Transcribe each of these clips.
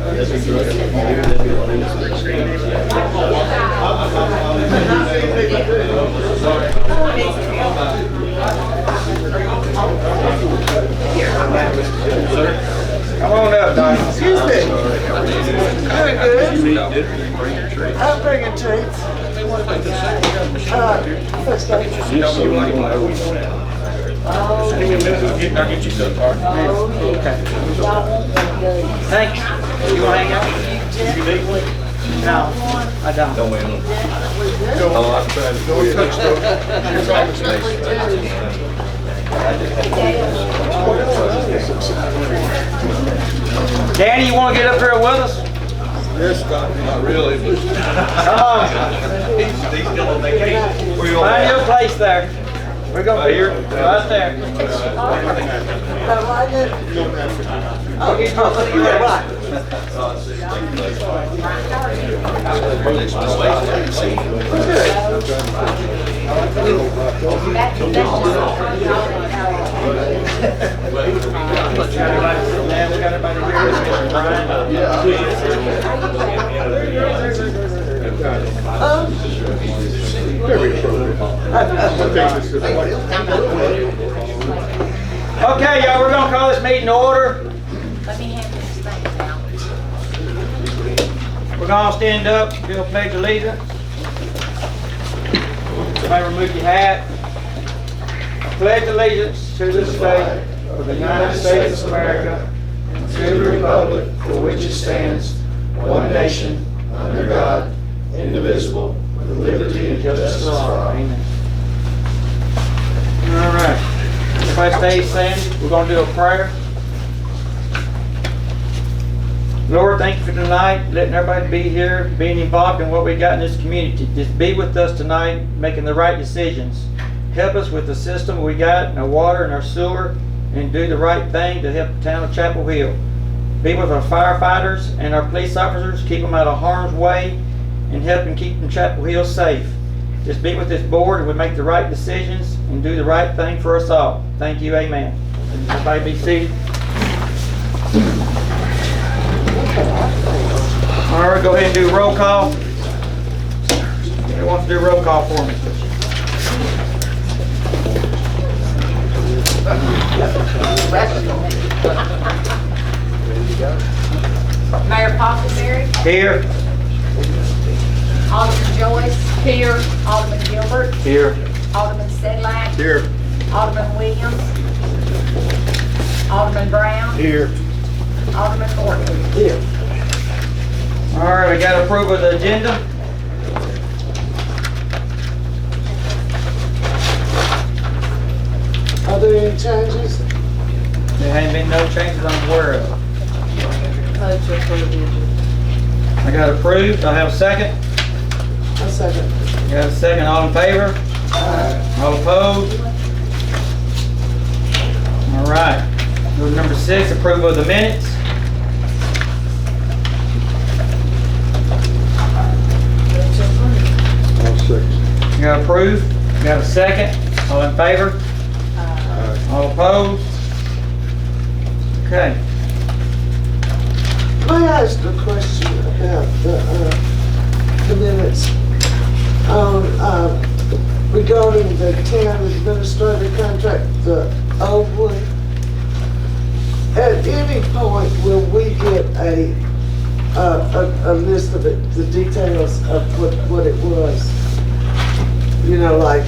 Come on up, Don. Excuse me. Doing good. I'm bringing treats. First day. I'll get you some car. Okay. Thanks. You want to hang out? No, I don't. No, man. No, I'm trying to touch Danny, you want to get up here with us? Yes, Scott, not really, but He's still on vacation. Where you Find at? your place there. We're going to be here. Right there. Oh, you're right. Okay, y'all, we're going to call this meeting to order. Let me have this thing now. We're going to stand up, do a pledge of allegiance. Everybody remove your hat. I pledge allegiance to this flag of the United States of America and to the republic for which it stands, one nation, under God, indivisible, with liberty and justice for all. Amen. All right. Everybody stay standing. We're going to do a prayer. Lord, thank you for tonight, letting everybody be here, being involved in what we got in this community. Just be with us tonight, making the right decisions. Help us with the system we got, and our water and our sewer, and do the right thing to help the town of Chapel Hill. Be with our firefighters and our police officers, keep them out of harm's way, and help them keep Chapel Hill safe. Just be with this board and we make the right decisions and do the right thing for us all. Thank you, amen. Everybody be seated. All right, go ahead and do a roll call. Who wants to do a roll call for me? Mayor Poppleberry, Here. Alderman Joyce. Here. Alderman Gilbert. Here. Alderman Sedlak. Here. Alderman Williams. Alderman Brown. Here. Alderman Morton. Here. All right, we got approval of the agenda. Are there any changes? There ain't been no changes I'm aware of. I got approved. I have a second. A second. Got a second. All in favor? All opposed? All right. Go to number 6, approval of the minutes. All six. Got approved. Got a second. All in favor? All opposed? Okay. May I ask a question about the minutes regarding the town administrator contract, the old one? At any point, will we get a list of it, the details of what it was? You know, like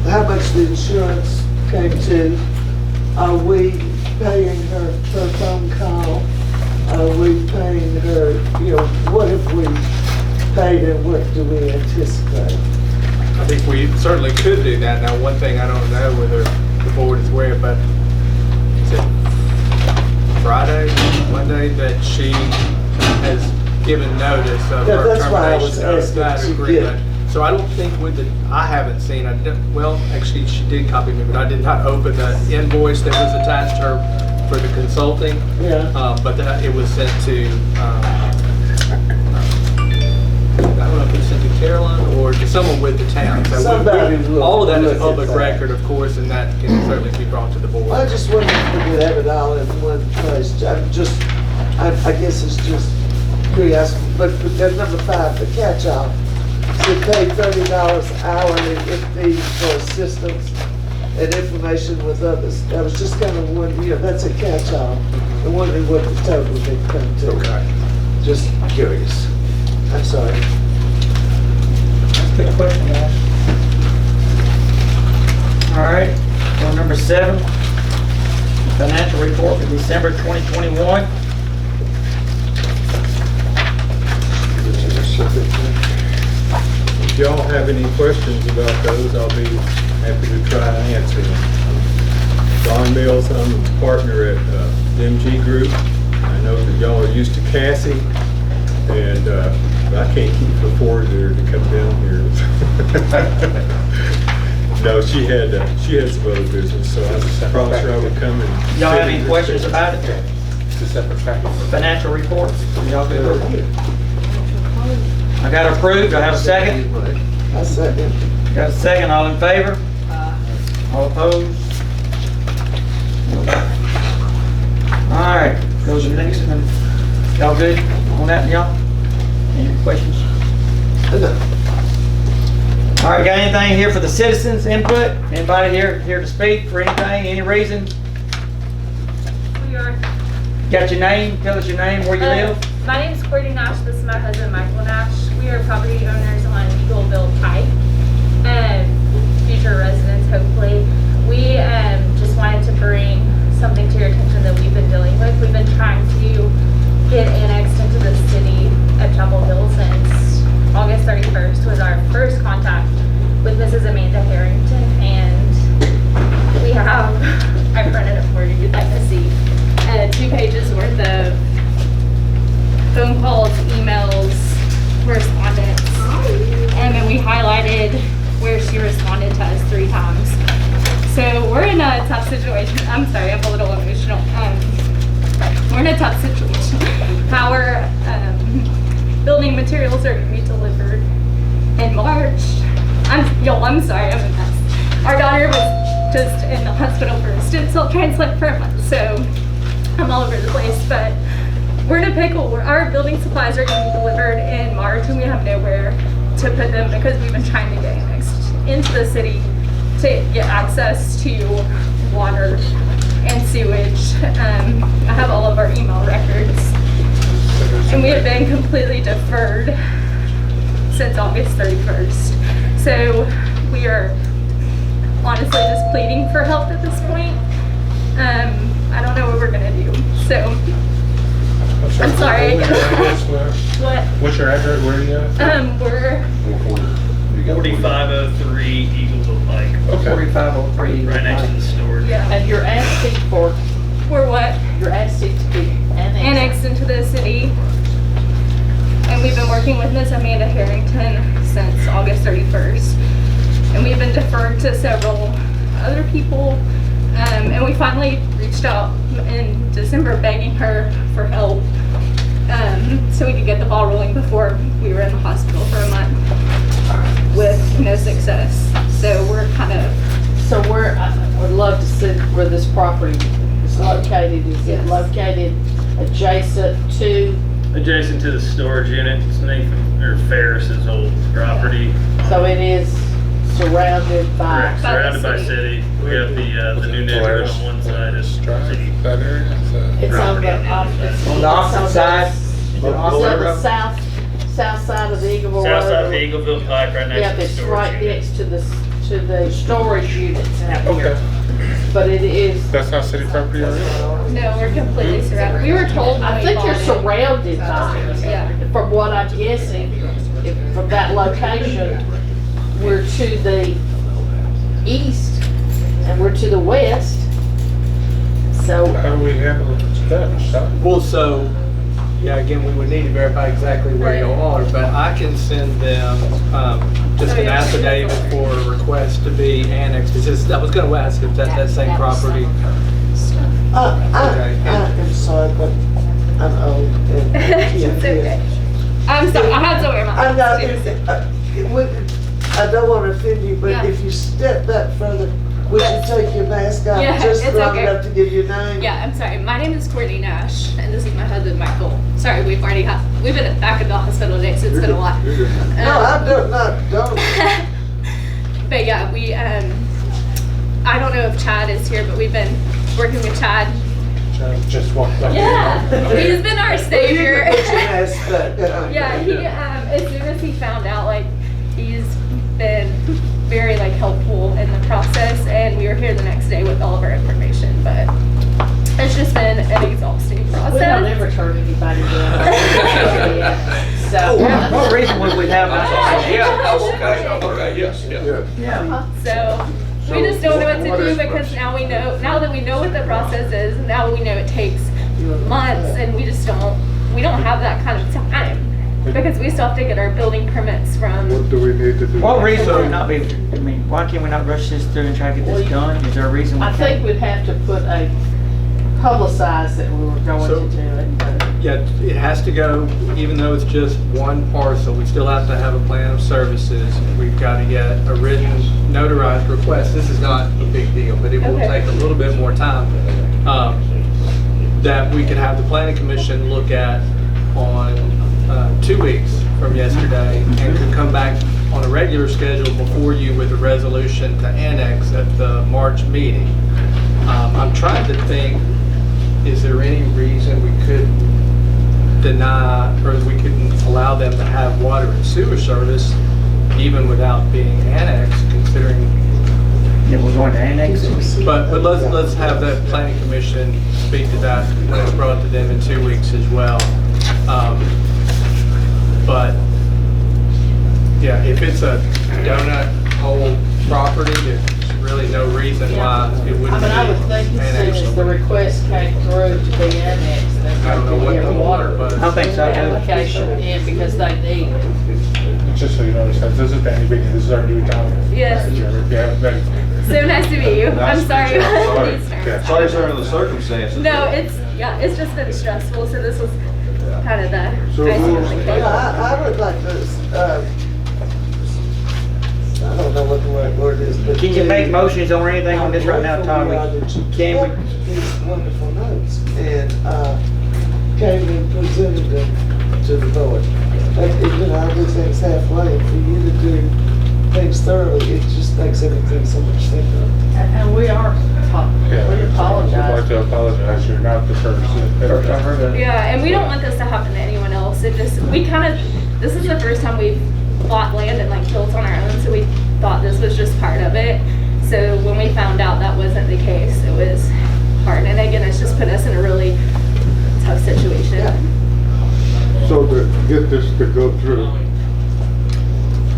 how much the insurance came to? Are we paying her phone call? Are we paying her, you know, what have we paid and what do we anticipate? I think we certainly could do that. Now, one thing I don't know whether the board is aware, but is it Friday, Monday, that she has given notice of Yeah, her that's why I was termination of that asking if she agreement. So I don't think I haven't seen, well, actually she did copy me, but I did not open the invoice that was attached to her for the consulting. Yeah. But it was sent to, I don't know if it was sent to Carolyn or to someone with the town. So Somebody will all of that is look at public that. record, of course, and that can certainly be brought to the board. I just wondered if we could have it all in one place. I I guess it's just curiosity, but then number 5, the catch-all. So pay $30 hourly if needed for assistance and information with others. I was just kind of wondering, that's a catch-all. I'm wondering what the total would come to. Okay. Just curious. I'm sorry. Good question, guys. All right, on number 7, financial report for December 2021. If y'all have any questions about those, I'll be happy to try and answer them. Don Mills, I'm a partner at MG Group. I know that y'all are used to Cassie, and I can't keep her forward there to come down here. No, she had some other business, so I promised her I would come and. Y'all have any questions about it? It's a separate package. Financial reports? Y'all good with it? I got approved. Do I have a second? I second. Got a second. All in favor? All opposed? All right, goes to the next one. Y'all good on that, y'all? Any questions? All right, got anything here for the citizens' input? Anybody here to speak for anything, any reason? We are. Got your name? Tell us your name, where you live. My name is Courtney Nash. This is my husband, Michael Nash. We are property owners on Eagleville Pike, future residents, hopefully. We just wanted to bring something to your attention that we've been dealing with. We've been trying to get annexed into the city of Chapel Hill since August 31st was our first contact with Mrs. Amanda Harrington, and we have, I printed it for you if you'd like to see, 2 pages worth of phone calls, emails, correspondence, and then we highlighted where she responded to us 3 times. So we're in a tough situation. I'm sorry, I'm a little emotional. We're in a tough situation. Our building materials are going to be delivered in March. I'm sorry, I'm a mess. Our daughter was just in the hospital for a stem cell transplant for a month, so I'm all over the place, but we're in a pickle. Our building supplies are going to be delivered in March, and we have nowhere to put them because we've been trying to get annexed into the city to get access to water and sewage. I have all of our email records, and we have been completely deferred since August 31st. So we are honestly just pleading for help at this point. I don't know what we're gonna do, so I'm sorry. What? What's your address? Where are you at? We're 4503 Eagleville Pike, Okay. 4503. right next to the store. yeah. And you're asking for, We're what? you're asking to be annexed. Annexed into the city. And we've been working with Miss Amanda Harrington since August 31st. And we've been deferred to several other people. And we finally reached out in December begging her for help so we could get the ball rolling before we were in the hospital for a month with no success. So we're kind of, So where, I would love to see where this property is located. Is it Yes. located adjacent to, Adjacent to the storage unit, it's Nathan, or Ferris's old property. so it is surrounded by, Correct, By the surrounded by city. city. We have the new neighborhood on one side is city. That area? it's on the, Property. it's On the opposite side? It's Is it on opposite the road? south side of the Eagleville Road. South side of Eagleville Pike, right Yeah, next to the it's storage right unit. next to the storage units out here. Okay. But it is, That's not city property area? no, we're completely surrounded. We were told when I we think bought you're it. surrounded by it. Yeah. From what I'm guessing, from that location, we're to the east and we're to the west. So, How do we handle that? Well, so, yeah, again, we would need to verify exactly where you are, but I can send them, just an affidavit for a request to be annexed. It's just, I was gonna ask if that's that same property. I'm sorry, but I'm old and I can't It's hear. okay. I'm sorry, I had to wear my I'm not, glasses. I don't want to offend you, but Yeah. if you step back further, would you take your mask off Yeah, just it's long okay. enough to give your name? Yeah, I'm sorry. My name is Courtney Nash, and this is my husband, Michael. Sorry, we've been back in the hospital today, so it's been a lot. No, I don't. But yeah, we, I don't know if Chad is here, but we've been working with Chad. Just walked up. Yeah, he's been our savior. Yeah, he, Yeah. as soon as he found out, like, he's been very, like, helpful in the process, and we were here the next day with all of our information, but it's just been an exhausting process. We don't ever turn anybody down. So. What reason would we have that? Yeah, okay, yes. Yeah. So we just don't know what to do because now that we know what the process is, now we know it takes months, and we don't have that kind of time because we still have to get our building permits from. What do we need to do? What reason would we not be, I mean, why can't we not rush this through and try to get this done? Is there a reason we I think can't? we'd have to publicize that we were going to do it. but- Yeah, it has to go, even though it's just one parcel, we still have to have a plan of services. We've got to get a written notarized request. This is not a big deal, but it will Okay. take a little bit more time. That we could have the planning commission look at on 2 weeks from yesterday and could come back on a regular schedule before you with a resolution to annex at the March meeting. I'm trying to think, is there any reason we could deny, or we couldn't allow them to have water and sewer service even without being annexed, considering, That we're going to annex it? but let's have that planning commission speak to that when it's brought to them in 2 weeks as well. But, yeah, if it's a donut hole property, there's really no reason why it I wouldn't mean, I would be think as soon as annexed. the request came through to be annexed, I don't know they what would the get water water was. I don't think so, too. application in because they need it. Just so you know, this is Danny Beacon, this is our new town. Yes. Yeah, very. So nice to meet you. I'm Nice to sorry. meet you. about these Yeah. terms. Sorry, sir, under the circumstances. No, it's just been stressful. So this was kind of the So icing on who's- the Yeah, cake. I would like to, I don't know what the right word is, but. Can you make motions on anything on this right now, Todd? How grateful we are that you Can we? took these wonderful notes and, came and presented them to the board. Like, you know, everything's halfway, for you to do things thoroughly, it just makes everything so much simpler. And we are, we We'd like apologize. to apologize, you're not the first. First I've heard of it. Yeah, and we don't want this to happen to anyone else. It just this is the first time we've bought land and like built on our own, so we thought this was just part of it. So when we found out that wasn't the case, it was hard. And again, it's just put us in a really tough situation. Yeah. So to get this to go through,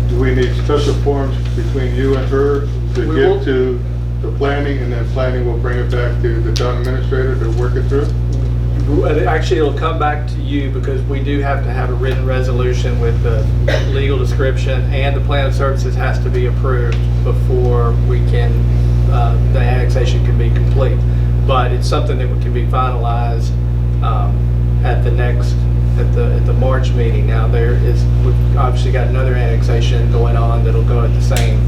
do we need special forms between you and her to We will- get to the planning, and then planning will bring it back to the town administrator to work it through? Actually, it'll come back to you because we do have to have a written resolution with the legal description, and the plan of services has to be approved before we can, the annexation can be complete. But it's something that can be finalized at the March meeting. Now, we've obviously got another annexation going on that'll go at the same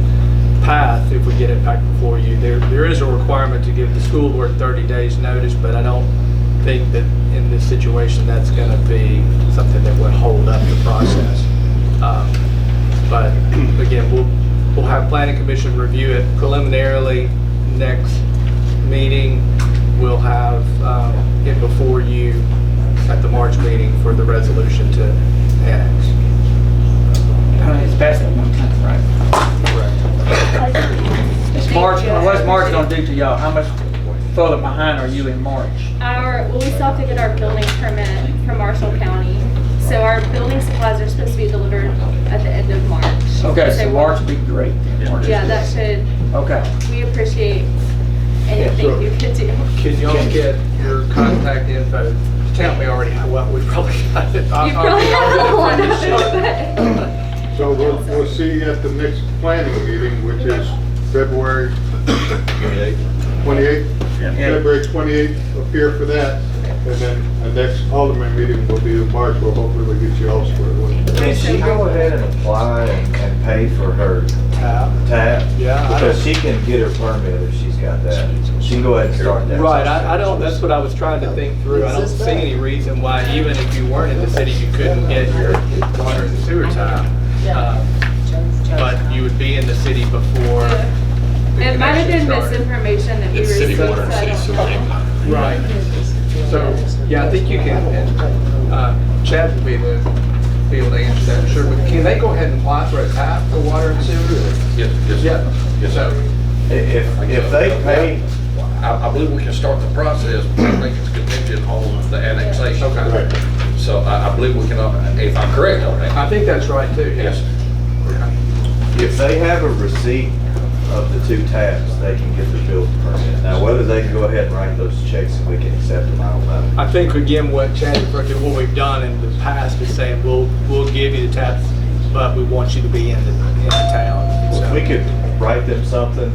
path if we get it back before you. There is a requirement to give the school board 30 days notice, but I don't think that in this situation that's going to be something that would hold up the process. But again, we'll have planning commission review it preliminarily. Next meeting, we'll have it before you at the March meeting for the resolution to annex. It's past that one time, right? It's March, what's March gonna do to y'all? How much further behind are you in March? We still have to get our building permit from Marshall County. So our building supplies are supposed to be delivered at the end of March. Okay, so we'll- March would be great. then. March is Yeah, good. that should, Okay. we appreciate anything you could do. Can y'all get your contact info? Tell me already what we probably got it. You probably have a lot of it. So we'll see you at the next planning meeting, which is February 28th? Yeah. February 28th, appear for that, and then the next Alderman meeting will be in March, where hopefully we'll get you all squared away. Can she go ahead and apply and pay for her Tap? Yeah, I Because don't- she can get her permit if she's got that. She can go ahead and start that. Right, I don't, that's what I was trying to think through. I don't see any reason why, even if you weren't in the city, you couldn't get your water and sewer tap. But you would be in the city before the It might have been connection started. misinformation that we received. so I don't know. Right. So, yeah, I think you can, and Chad will be able to answer that, sure. But can they go ahead and apply for a tap for water and sewer? Yes, Yeah. yes, sir. If they pay, I believe we can start the process, but I think it's contingent on the annexation. Okay. So I believe we can, if I'm correct on that. I think that's right too. Yes. if they have a receipt of the 2 taps, they can get the building permit. Now, whether they can go ahead and write those checks and we can accept them, I don't know. I think again, what Chad referred to, what we've done in the past is saying, we'll give you the taps, but we want you to be in the town. Well, So- if we could write them something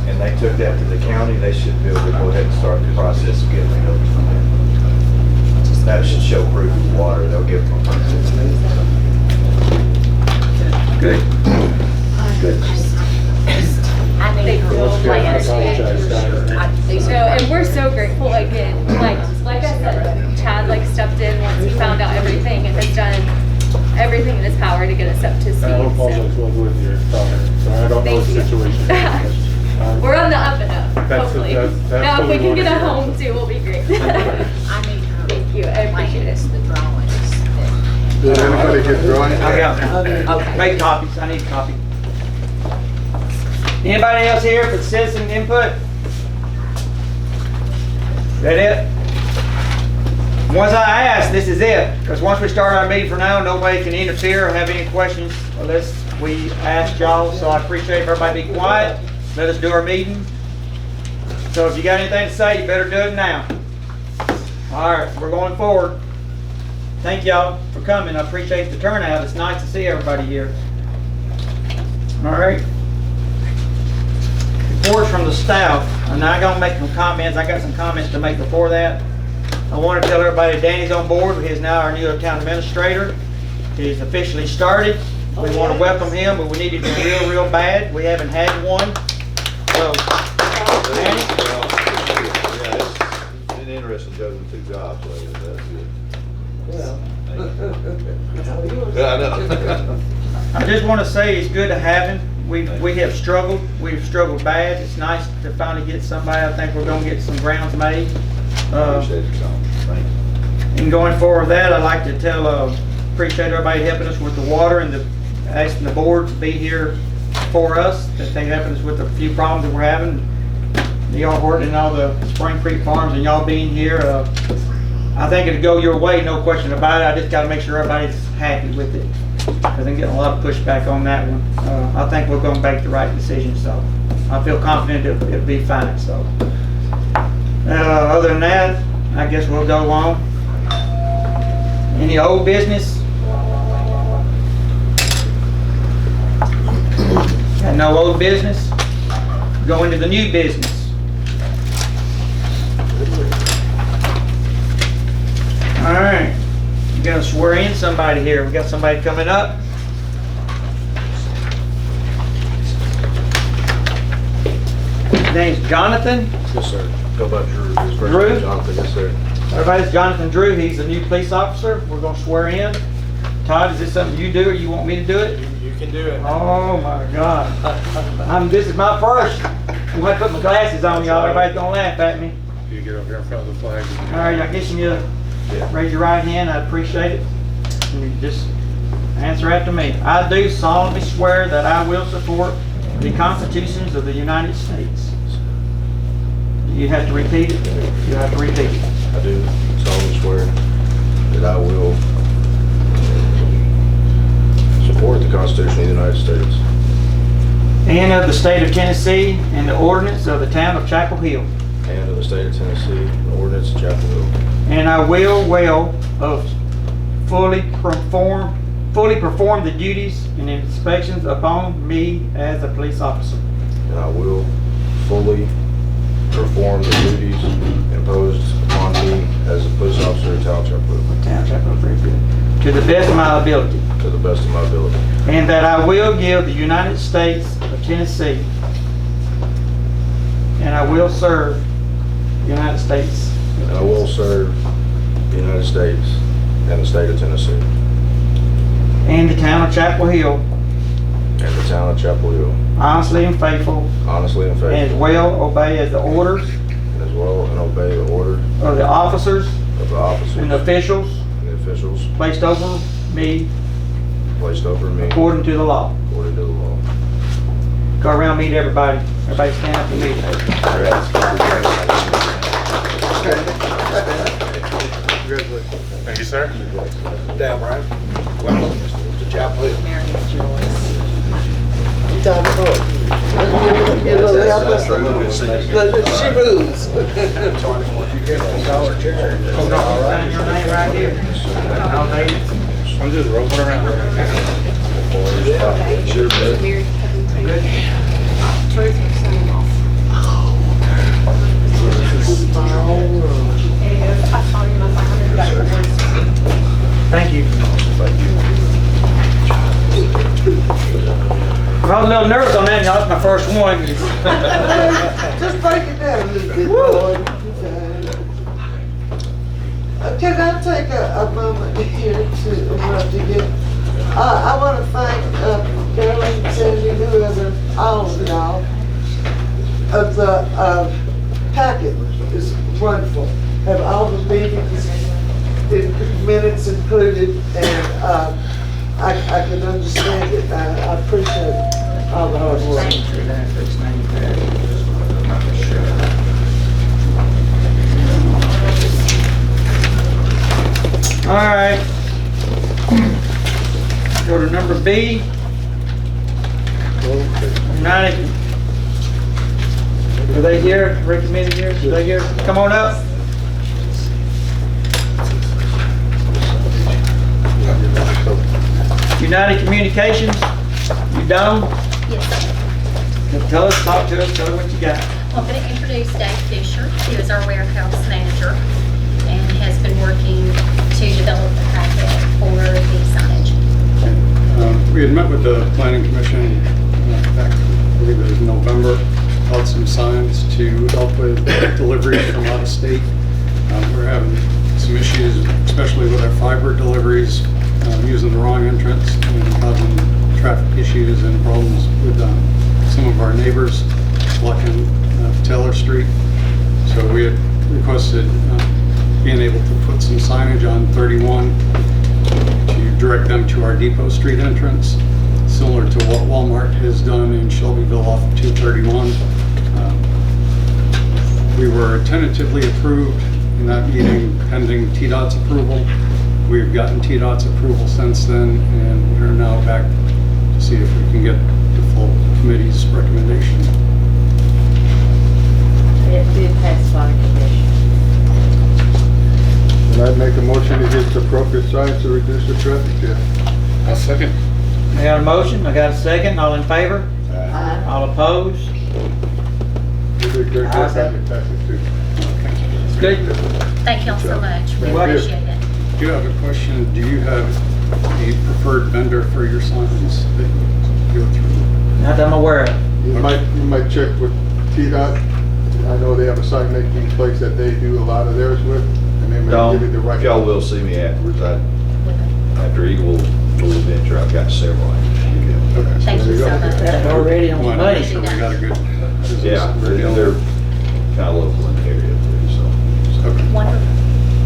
and they took that to the county, they should be able to go ahead and start the process of getting the building permit. That should show proof of water, they'll give them a permit. Good. I need her plans. So, and we're so grateful again, like I said, Chad stepped in once he found out everything and has done everything in his power to get us up to speed. I hope all so. is well with your daughter, so I don't know the Thank you. situation. We're on the up and up, That's- hopefully. that's Now, if we what we can wanna get a hear. home too, we'll be great. I need her. Thank you, I appreciate it. Plans, the drawings. Did anybody get drawings? I got them. Okay. Make copies, I need a copy. Anybody else here for citizen input? That it? Once I ask, this is it, because once we start our meeting for now, nobody can interfere or have any questions unless we ask y'all, so I appreciate everybody be quiet, let us do our meeting. So if you got anything to say, you better do it now. All right, we're going forward. Thank y'all for coming, I appreciate the turnout, it's nice to see everybody here. All right. Reports from the staff. I'm not gonna make some comments. I got some comments to make before that. I want to tell everybody Danny's on board. He is now our new town administrator. He's officially started. We want to welcome him, but we needed him real bad. We haven't had one. So, Danny? Yeah, it's been interesting juggling 2 jobs lately, that's good. Yeah, I know. I just want to say it's good to have him. We have struggled. We've struggled bad. It's nice to finally get somebody. I think we're gonna get some grounds made. Appreciate your time. Thank you. And going forward with that, I'd like to appreciate everybody helping us with the water and asking the board to be here for us, that they helping us with a few problems that we're having. Y'all working in all the Spring Creek farms and y'all being here, I think it'll go your way, no question about it. I just gotta make sure everybody's happy with it, because I'm getting a lot of pushback on that one. I think we're gonna make the right decision, so I feel confident it'll be fine, so. Other than that, I guess we'll go on. Any old business? Got no old business? Go into the new business. All right, we gotta swear in somebody here. We got somebody coming up. His name's Jonathan. Yes, sir. Go by Drew. His first Drew? name, Jonathan, yes, sir. Everybody's Jonathan Drew. He's a new police officer. We're gonna swear in. Todd, is this something you do or you want me to do it? You can do it. Oh my God. This is my first. When I put my glasses on, y'all, everybody's gonna laugh at me. You get up here in front of the flag. All right, I guess you raise your right hand. I appreciate it. And you just answer after me. I do solemnly swear that I will support the constitutions of the United States. You have to repeat it. You have to repeat it. I do solemnly swear that I will support the Constitution of the United States And of the state of Tennessee and the ordinance of the town of Chapel Hill. and of the state of Tennessee, the ordinance of Chapel Hill. And I will fully perform the duties and inspections upon me as a police officer. And I will fully perform the duties imposed upon me as a police officer in Town of Chapel Hill Town of Chapel Hill, very good. To the best of my ability. to the best of my ability. And that I will give the United States of Tennessee, and I will serve the United States And I will serve the United States and the state of Tennessee and the town of Chapel Hill and the town of Chapel Hill, honestly and faithful, honestly and and as faithfully, well obey as the orders as well and obey the order of the officers of the officers and the officials and the officials placed over me placed over me according to the law. according to the law. Go around, meet everybody. Everybody stand up and meet. Congratulations. Thank you, sir. Down, Brian. Welcome to Chapel Hill. She moves. Sign your name right here. I'll name it. I'm just rolling around. Sure, bud. Thank you. I was a little nervous on that, y'all. That's my first one. Just break it down a little bit, Lord. Can I take a moment here to interrupt again? I want to thank Carolyn, Sandy, whoever, all of y'all, of the packet is wonderful. Have all the meetings, minutes included, and I can understand it. I appreciate all the hard work. All right. Go to number B. United. Are they here? Recommended here? Are they here? Come on up. United Communications. You done? Yes. Tell us, talk to us, tell us what you got. I'm going to introduce Dave Fisher, who is our warehouse manager and has been working to develop the packet for the signage. We had met with the planning commission back, I believe it was November, about some signs to help with deliveries from out of state. We're having some issues, especially with our fiber deliveries, using the wrong entrance and causing traffic issues and problems with some of our neighbors blocking Taylor Street. So we had requested being able to put some signage on 31 to direct them to our Depot Street entrance, similar to what Walmart has done in Shelbyville off of 231. We were tentatively approved in that meeting pending TDOT's approval. We've gotten TDOT's approval since then, and we're now back to see if we can get the full committee's recommendation. It did pass by commission. And I'd make a motion to get the appropriate signs to reduce the traffic jam. I'll second. I got a motion, I got a second, all in favor? All opposed? You did a great job on your packet too. It's good. Thank y'all so much. We welcome. appreciate it. I do have a question. Do you have a preferred vendor for your signs that you go through? Not that I'm aware of. You might check with TDOT. I know they have a sign making place that they do a lot of theirs with, and they may give you the right. If y'all will see me afterwards, after Eagle Little Venture, I've got several. Okay. Thank you so much. That's already on the Wanted to make way. sure we got a good business. Yeah, they're kind of local in the area too, so. Okay. Wonderful.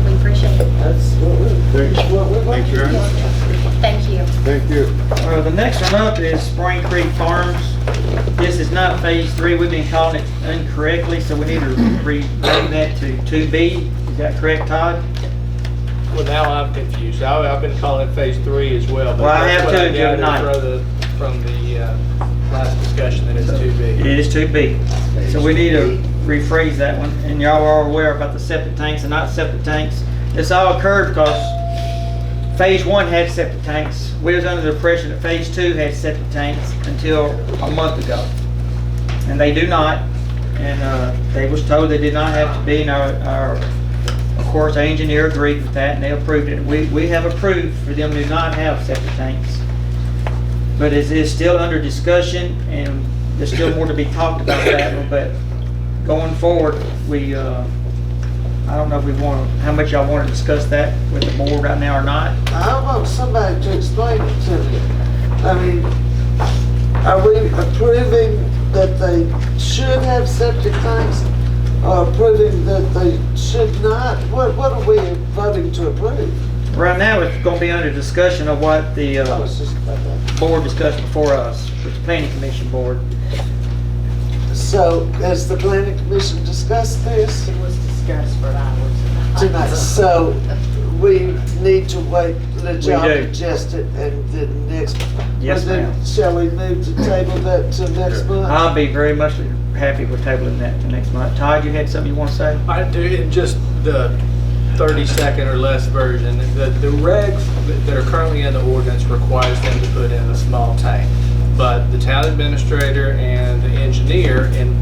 We appreciate it. That's what we're Thank you very much. Thank you. Thank you. The next one up is Spring Creek Farms. This is not phase 3. We've been calling it incorrectly, so we need to rename that to 2B. Is that correct, Todd? Well, now I'm confused. I've been calling it phase 3 as well. but Well, I that's have what to gathered tonight. From the last discussion that it's 2B. It is 2B. So we need to rephrase that one. And y'all are aware about the septic tanks and not septic tanks. This all occurred because phase 1 had septic tanks. We was under the impression that phase 2 had septic tanks until a month ago. And they do not. And they was told they did not have to be. And of course, our engineer agreed with that and they approved it. We have approved for them to not have septic tanks. but it is still under discussion, and there's still more to be talked about that one, but going forward, we, I don't know if we want, how much y'all want to discuss that with the board right now or not. I want somebody to explain it to me. I mean, are we approving that they should have septic tanks, or approving that they should not? What are we voting to approve? Right now, it's going to be under discussion of what the I was just about that. board discussed before us, with the planning commission board. So, has the planning commission discussed this It was discussed for hours. tonight? So, we need to wait, let We y'all do. digest it, and then next. Yes, and then ma'am. Shall we move to table that to next month? I'll be very much happy with tabling that to next month. Todd, you had something you want to say? I do, in just the 30-second or less version, the regs that are currently in the ordinance requires them to put in a small tank. But the town administrator and the engineer, in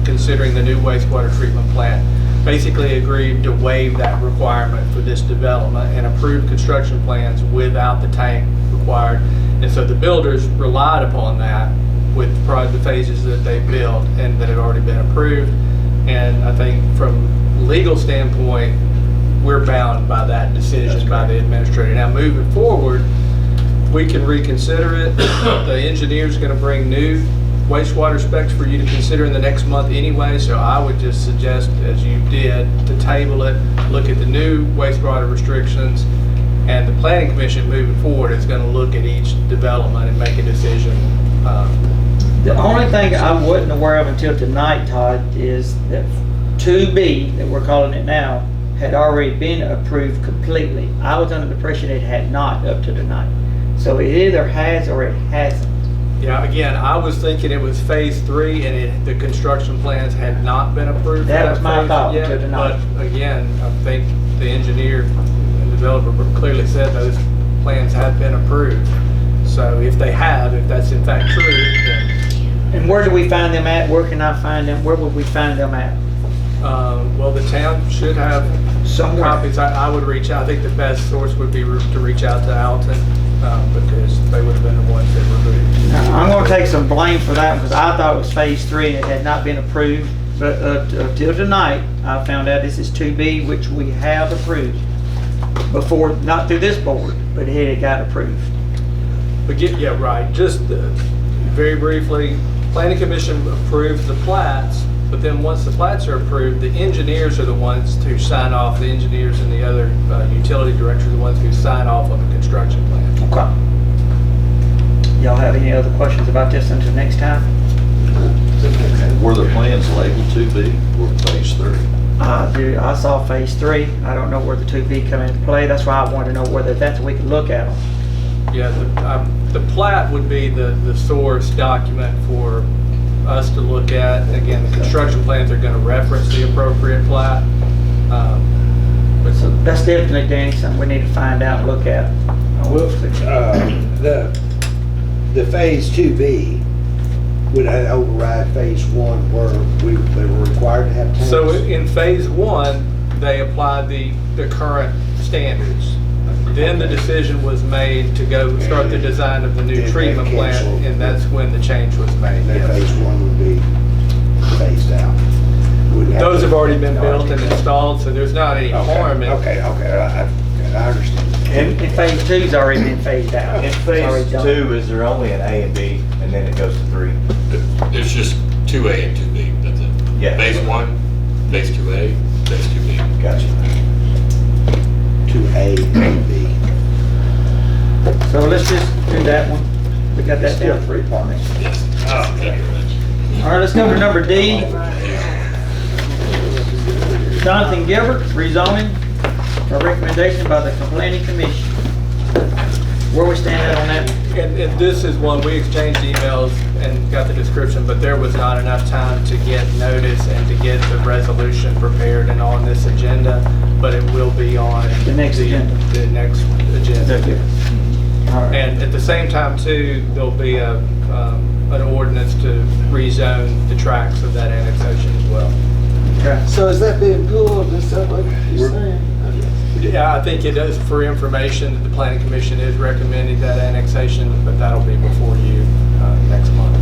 considering the new wastewater treatment plant, basically agreed to waive that requirement for this development and approve construction plans without the tank required. And so the builders relied upon that with the phases that they built and that had already been approved. And I think from legal standpoint, we're bound by that decision by the administrator. Now, moving forward, we can reconsider it. The engineer's gonna bring new wastewater specs for you to consider in the next month anyway, so I would just suggest, as you did, to table it, look at the new wastewater restrictions, and the planning commission moving forward is gonna look at each development and make a decision. The only thing I wasn't aware of until tonight, Todd, is that 2B, that we're calling it now, had already been approved completely. I was under the impression it had not up to tonight. So it either has or it hasn't. Yeah, again, I was thinking it was phase 3 and the construction plans had not been approved. for That was my phase thought yet, until tonight. But again, I think the engineer and developer clearly said those plans have been approved. So if they have, if that's in fact true, then And where do we find them at? Where can I find them? Where would we find them at? well, the town should have Somewhere. copies. I would reach out. I think the best source would be to reach out to Alton because they would have been the ones that removed. Now, I'm gonna take some blame for that because I thought it was phase 3 and it had not been approved. But till tonight, I found out this is 2B, which we have approved before, not through this board, but it had got approved. But yeah, right. Just very briefly, Planning Commission approves the plats, but then once the plats are approved, the engineers are the ones to sign off. The engineers and the other utility directors are the ones who sign off on the construction plan. Okay. Y'all have any other questions about this until next time? Were the plans labeled 2B or phase 3? I saw phase 3. I don't know where the 2B come into play. That's why I wanted to know whether that's we could look at them. Yeah, the plat would be the source document for us to look at. Again, the construction plans are going to reference the appropriate plat. But So that's definitely, Danny, something we need to find out and look at. The phase 2B would override phase 1 where they were required to have tanks. So in phase 1, they applied the current standards. Then the decision was made to go start the design of the new Then treatment they plant, canceled. and that's when the change was made. And then yes. phase 1 would be phased out. Wouldn't Those to- have already been built and installed, so there's not any harm in. Okay, I understand. And phase 2's already been phased out. In It's already phase done. 2, is there only an A and B, and then it goes to 3? It's just 2A and 2B, that's it. Yeah. Phase 1, phase 2A, phase 2B. Gotcha. 2A and B. So let's just do that one. We got that down for apartments. Yes. Thank you very much. All right, let's go to number D. Jonathan Gilbert, rezoning, a recommendation by the planning commission. Where we stand at on that? And this is one, we exchanged emails and got the description, but there was not enough time to get notice and to get the resolution prepared and on this agenda, but it will be on The next agenda. The next agenda. Okay. All right. And at the same time too, there'll be an ordinance to rezone the tracks of that annexation as well. Okay. So is that being pulled, is that what you're saying? Yeah, I think it is for information that the planning commission is recommending that annexation, but that'll be before you next month.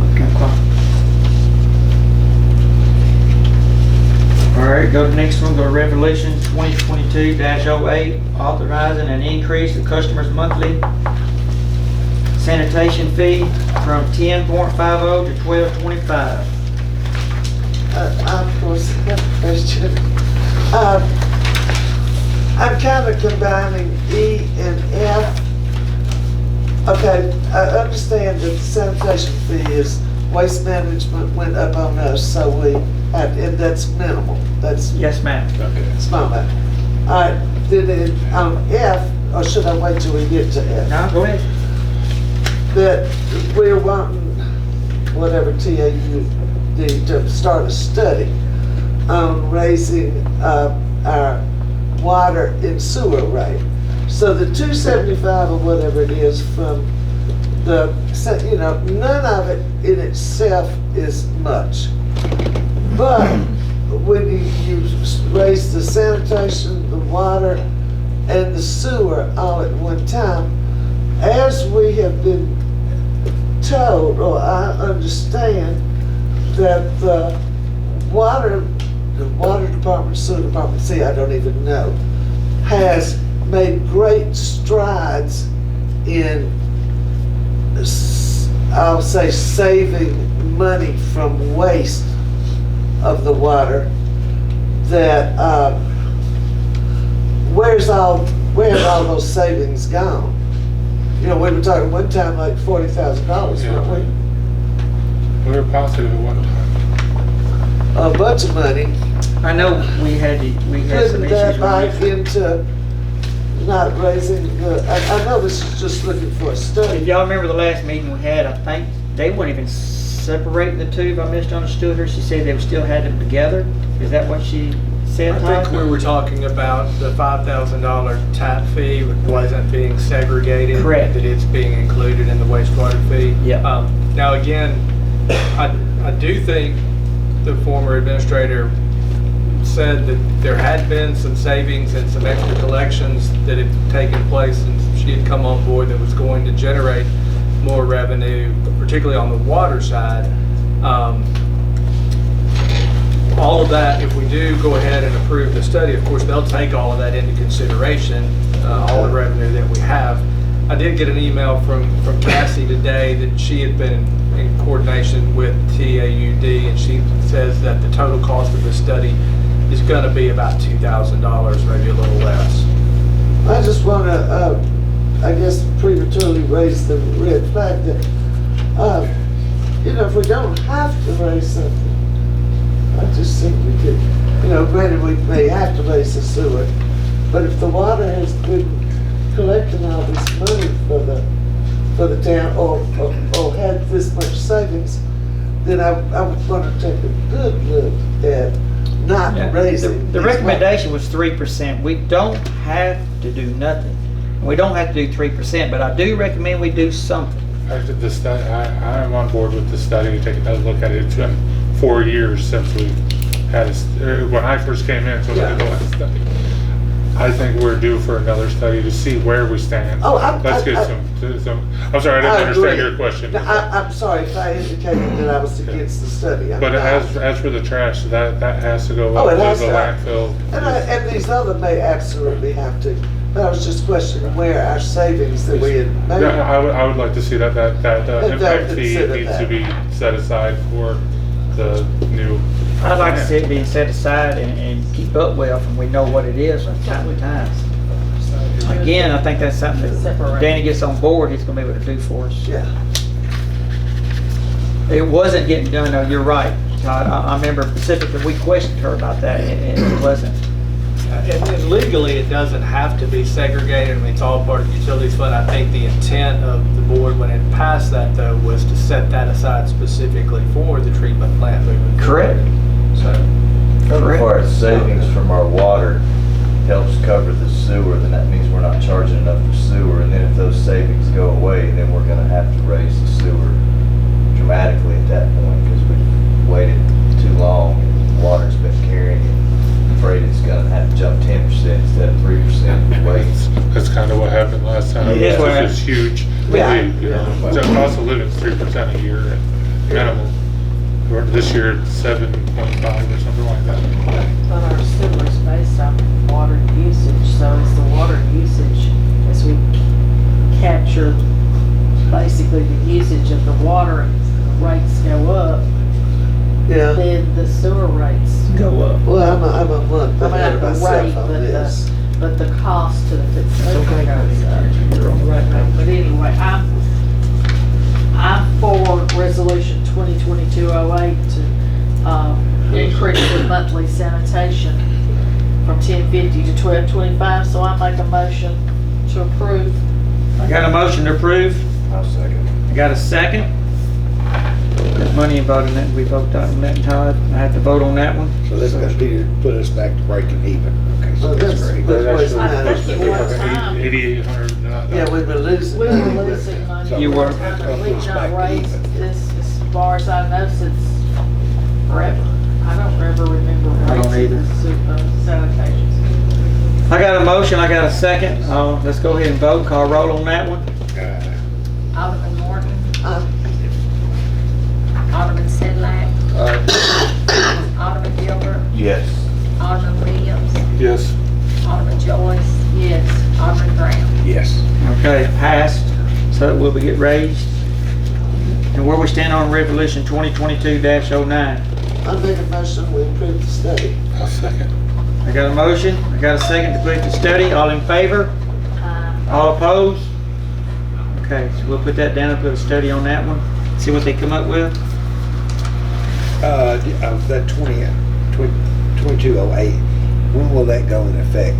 All right, go to the next one, go to Resolution 2022-08, authorizing an increase of customers' monthly sanitation fee from 10.50 to 12.25. Of course, I have a question. I'm kind of combining E and F. Okay, I understand that the sanitation fee is waste management went up on us, so and that's minimal. That's Yes, ma'am. small amount. All right, then on F, or should I wait till we get to F? No, go ahead. That we're wanting, whatever TAUD, to start a study on raising our water and sewer rate. So the 275 or whatever it is from the, none of it in itself is much. But when you raise the sanitation, the water, and the sewer all at one time, as we have been told, or I understand, that the water department, sewer department, I don't even know, has made great strides in, I'll say, saving money from waste of the water. That where have all those savings gone? We were talking one time like $40,000, weren't we? We were positive at one time. A bunch of money. I know we had some Couldn't issues that with bite this. into not raising I know this is just looking for a If study. y'all remember the last meeting we had, I think they weren't even separating the two, if I misunderstood her. She said they still had them together. Is that what she said, I Todd? think we were talking about the $5,000 tap fee wasn't being segregated. Correct. That it's being included in the wastewater fee. Yeah. Now, again, I do think the former administrator said that there had been some savings and some extra collections that had taken place, and she had come on board that was going to generate more revenue, particularly on the water side. All of that, if we do go ahead and approve the study, of course, they'll take all of that into consideration, all the revenue that we have. I did get an email from Cassie today that she had been in coordination with TAUD, and she says that the total cost of the study is going to be about $2,000, maybe a little less. I just want to, I guess, prematurely raise the red flag that, if we don't have to raise something, I just think we could, granted we may have to raise the sewer, but if the water has been collecting all this money for the town, or had this much savings, then I would want to take a good look at not raising. The recommendation was 3%. We don't have to do nothing. We don't have to do 3%, but I do recommend we do something. I'm on board with the study to take another look at it. It's been 4 years since we've had when I first came in, so we did the last study. I think we're due for another study to see where we stand. Let's get some. I'm sorry, I didn't understand your question. I'm sorry if I indicated that I was against the study. But as for the trash, that has to go up it to has the to. landfill. And these other may absolutely have to. But I was just questioning where our savings that we had made. Yeah, I would like to see that impact fee needs to be set aside for the new. I'd like to see it being set aside and keep up with, and we know what it is from time to time. Again, I think that's something that Danny gets on board, he's gonna be able to do for us. Yeah. It wasn't getting done, though, you're right, Todd. I remember specifically, we questioned her about that, and it wasn't. And legally, it doesn't have to be segregated. I mean, it's all part of the utilities fund. I think the intent of the board when it passed that, though, was to set that aside specifically for the treatment plant moving forward. Correct. So, As far as savings from our water helps cover the sewer, then that means we're not charging enough for sewer. And then if those savings go away, then we're gonna have to raise the sewer dramatically at that point because we've waited too long and water's been carrying it. I'm afraid it's gonna have to jump 10% instead of 3%. happened last time. It is what It's just huge. Yeah. You know, the cost of living is 3% a year at minimum. Or this year it's 7.5 or something like that. But our sewer is based on water usage, so it's the water usage as we capture basically the usage of the water, and the rates go up, Yeah, then the sewer rates Go up. well, I'm a month I mean, ahead not of the myself rate, on but this. but the cost to the consumer Okay. goes up. You're on the right page. But anyway, I'm for resolution 2022-08 to, increase the monthly sanitation from 1050 to 1225, so I make a motion to approve. I got a motion to approve. I'll second. I got a second. There's money involved in that. We voted on that, Todd. I have to vote on that one. So that's gonna be, put us back to breaking even. Okay, so Well, that's great. that's what it's I managed. think it was time. 8,800. Yeah, we've been losing. We were money with losing it. money. You were. We've not raised this, as far as I know, since forever. I don't ever remember I don't raising either. the sanitation. I got a motion. I got a second. Let's go ahead and vote. Call roll on that one. Alderman Morton, Uh, Alderman Sedlak, Alderman Gilbert, Yes. Alderman Williams, Yes. Alderman Joyce, Yes. Alderman Brown. Yes. Okay, passed. So it will be get raised. And where we stand on resolution 2022-09. I make a motion, we approve the study. I'll second. I got a motion. I got a second to put the study. All in favor? All opposed? Okay, so we'll put that down and put a study on that one. See what they come up with. Of that 2208, when will that go in effect?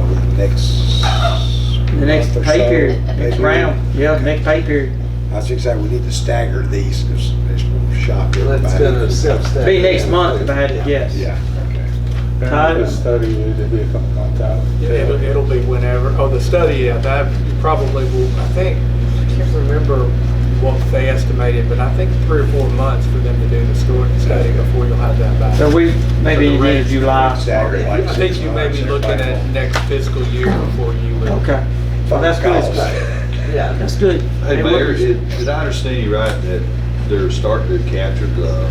With the next? The next month or pay so? period, next Maybe? round. Yeah, next pay period. I was just saying, we need to stagger these, because it's going to shock everybody. That's gonna self-stagger. Be next month if I had to guess. Yeah, okay. Todd? The study, it'll be a couple months out. Yeah, it'll be whenever. Oh, the study, yeah, that you probably will, I think, I can't remember what they estimated, but I think 3 or 4 months for them to do the study before you'll have that back. So we, maybe So the in rates- July. Stagger like I think 6 you may be months, looking everybody at will- next fiscal year before you would. Okay. Well, that's good. Yeah. That's good. Hey, Mayor, did I understand you right that they're starting to capture the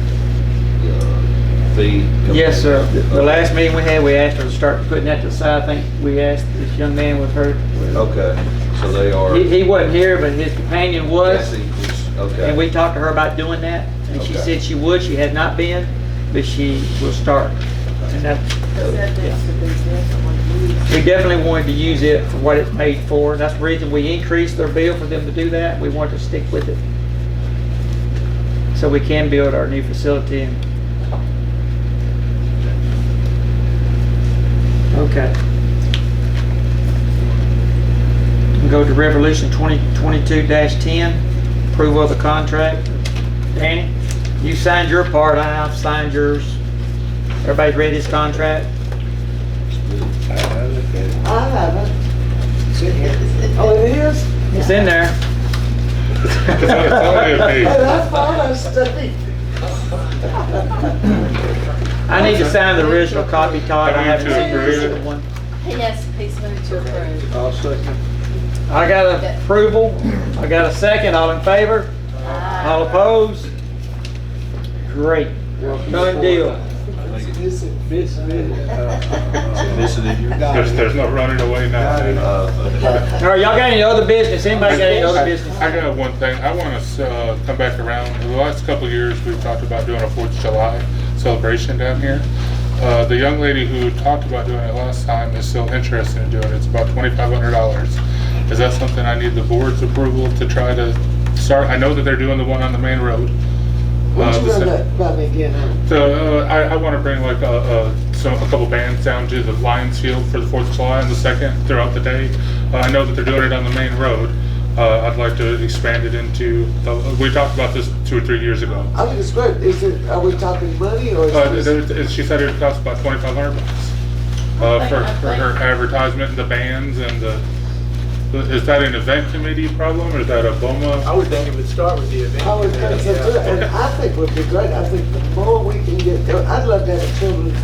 fee? Yes, sir. The last meeting we had, we asked her to start putting that to the side. I think we asked this young man with her. Okay, so they are. He wasn't here, but his companion was. Yes, he was- Okay. And we talked to her about doing that, and she Okay. said she would. She had not been, but she will start. And that, Because that needs to be definitely used. we definitely wanted to use it for what it's made for. That's the reason we increased their bill for them to do that. We wanted to stick with it. So we can build our new facility. Okay. We'll go to Resolution 2022-10, approval of the contract. Danny, you signed your part, I've signed yours. Everybody's read this contract? I look at it. I haven't. It's in here. Oh, it is? It's in there. It's only a page. And I thought I studied. I need to sign the original copy, Todd. I haven't seen the Have you to original one. Yes, he's moved to approve. I'll second. I got an approval. I got a second. All in favor? All opposed? Great. Done deal. Missing in your. There's no running away now. All right, y'all got any other business? Anybody got any other business? I got one thing. I want to come back around. In the last couple of years, we've talked about doing a 4th of July celebration down here. The young lady who talked about doing it last time is still interested in doing it. It's about $2,500. Is that something I need the board's approval to try to start? I know that they're doing the one on the main road. Would you run that by me again? So I want to bring like a couple bands down to the Lions Field for the 4th of July on the 2nd throughout the day. I know that they're doing it on the main road. I'd like to expand it into, we talked about this 2 or 3 years ago. I think it's great. Is it, are we talking money or? She said it would cost about $2,500 for her advertisement and the bands and the, is that an event committee problem or is that a BOMA? I would think it would start with the event. I would think so too, and I think would be great. I think the more we can get, I'd love to have a children's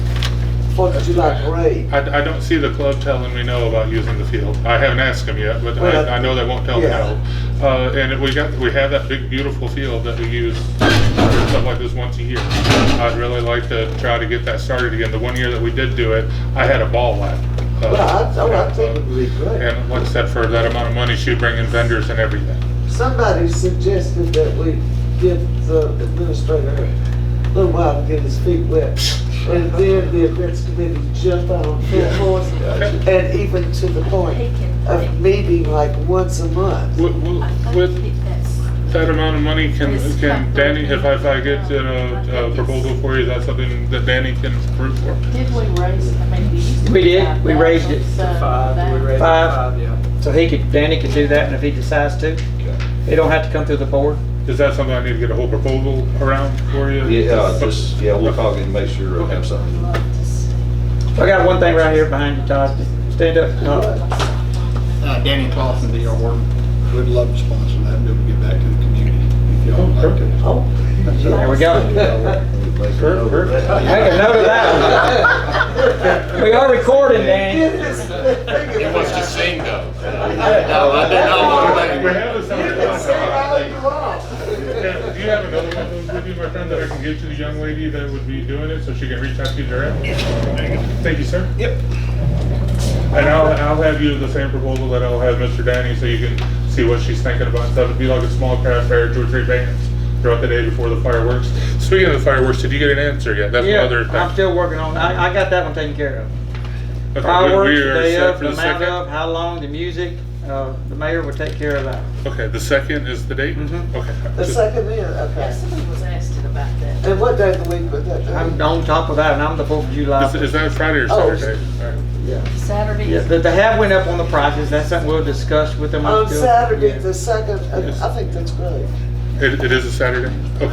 Fourth of July parade. I don't see the club telling me no about using the field. I haven't asked them yet, but Well, I know they won't tell me yeah. no. And we have that big, beautiful field that we use for stuff like this once a year. I'd really like to try to get that started again. The one year that we did do it, I had a ball lap. Well, I think it would be great. And like I said, for that amount of money, she'd bring in vendors and everything. Somebody suggested that we give the administrator a little while to get his feet wet. And then the events committee jump on full force, and even to the point of meeting like once a month. With that amount of money, can Danny, if I get a proposal for you, is that something that Danny can approve for? Did we raise it? I mean, we used to. We did. have We that, raised it so to 5. We that- raised it to 5, yeah. So Danny could do that, and if he decides to, it don't have to come through the board. Is that something I need to get a whole proposal around for you? We'll talk and make sure I have something. Love to see. I got one thing right here behind you, Todd. Stand up. Danny Clausen, D.R. Wharton. Would love to sponsor that and be able to get back to the community if y'all like to. Oh, There we go. Make a note of that one. We are recording, Danny. He wants to sing though. No, I do not want to We make have this on the Do you have another one of those with you, my friend, that I can give to the young lady that would be doing it so she can reach out to you directly? Thank you, sir. Yep. And I'll have you the same proposal that I'll have Mr. Danny so you can see what she's thinking about. So it'd be like a small craft fair, 2 or 3 bands throughout the day before the fireworks. Speaking of the fireworks, did you get an answer yet? That's Yeah, another thing. I'm still working on, I got that one taken care of. Okay, Fireworks, we the are day set of, for the the amount second? of, how long, the music, the mayor will take care of that. Okay, the 2nd is the date? Mhm. Okay. the second is, Yeah, okay. somebody was asking about that. And what day of the week was that? I'm on top of that, and I'm the 4th of July. Is that Friday or Oh. Saturday? All right. Saturday. Yeah, the have went up on the prices, that's something we'll discuss with them. On still. Saturday, Yeah. the second, I think that's great. It is a Saturday? Okay.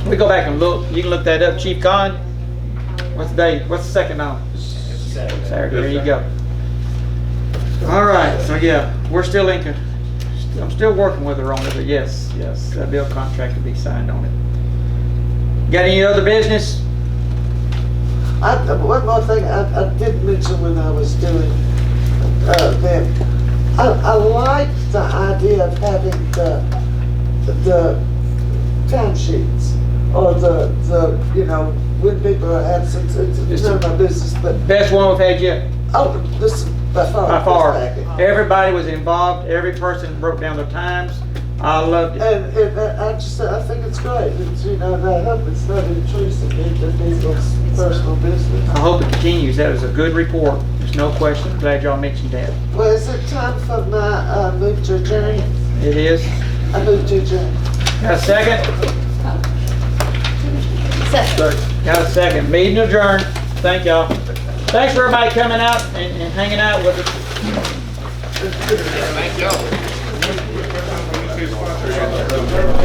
We go back and look, you can look that up, Chief Khan. What's the day, what's the second on? Saturday, there you go. All right, so yeah, we're still I'm still working with her on it, but yes, that bill contract will be signed on it. Got any other business? One more thing, I did mention when I was doing that, I like the idea of having the time sheets, or when people are absent, it's none of my business, but, Best one we've had yet, oh, this is by far. by far. this packet. Everybody was involved, every person broke down their times. I loved it. And I think it's great, it's, and I hope it's not intrusive into people's personal business. I hope it continues. That was a good report. There's no question. Glad y'all mentioned that. Well, is it time for my move to adjourn? It is. I move to adjourn. Got a second? Got a second. Meeting adjourned. Thank y'all. Thanks for everybody coming out and hanging out with us. Thank you.